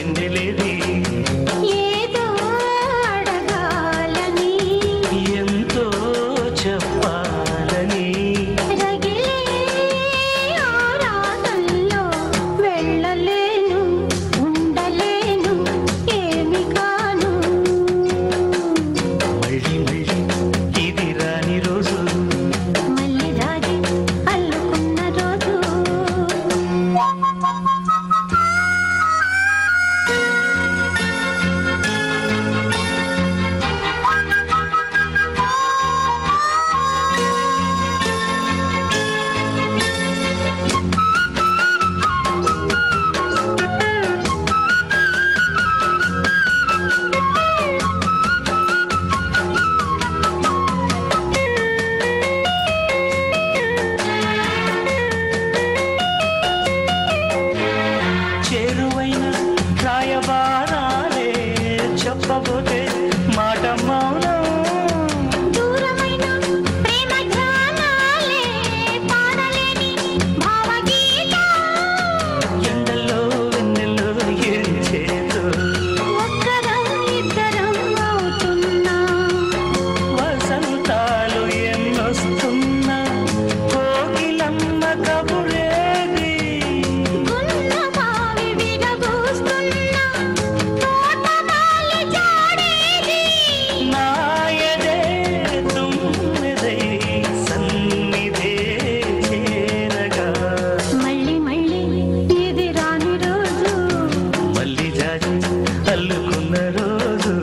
వెన్నెలేది ఏదో అడగాలని ఎంతో చెప్పాలని రగిలే ఆరాటంలో వెళ్ళలేను ఉండలేను ఏమి కాను మళ్ళీ మళ్ళీ ఇది రాని రోజు మళ్ళీ రాజీ అల్లుకున్న రోజు చేరువైన రాయబారాలే చెప్పబోతే మాట మౌనం దూరమైన ప్రేమ ధ్యానాలే పాడలేని భావగీత ఎండల్లో వెన్నెల్లో ఏం చేతో ఒక్కరం ఇద్దరం అవుతున్నా వసంతాలు ఎన్నొస్తున్నా కోకిలమ్మ కబురేది గున్న బావి విరబూస్తున్నా తోటమాలి జాడేది నాయదే తుమ్మెదై సన్నిధే చేరగా మళ్ళీ మళ్ళీ ఇది రాని రోజు మళ్ళీ జాజి అల్లుకున్న రోజు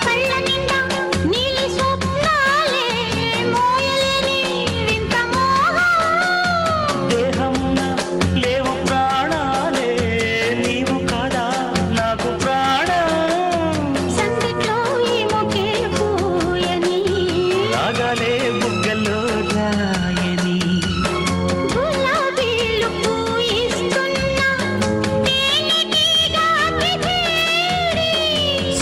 కళ్ళ నిండా నీలి స్వప్నాలే మోయలేని వింత మోహం దేహమున లేవు ప్రాణాలే నీవు కాదా నాకు ప్రాణం సందిట్లో ఈ మొకే పూయని రాగాలే బుగ్గల్లో రాయని గులాబీలు పూయిస్తున్నా తేనెటీగా కిచేరి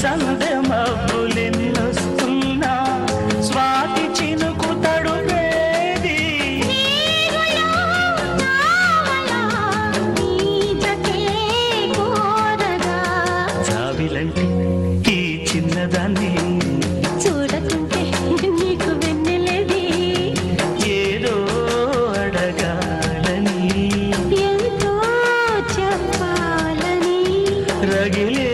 సందె మబ్బులెన్నొస్తున్నా స్వాతి చినుకు తడువేది నీరులో కావలా నీ జతే కోరగా జాబిలంటే ఈ చిన్నదాన్ని చూడకుంటే నీకు వెన్నెలది ఏదో అడగాలని ఎంతో చెప్పాలని రగిలే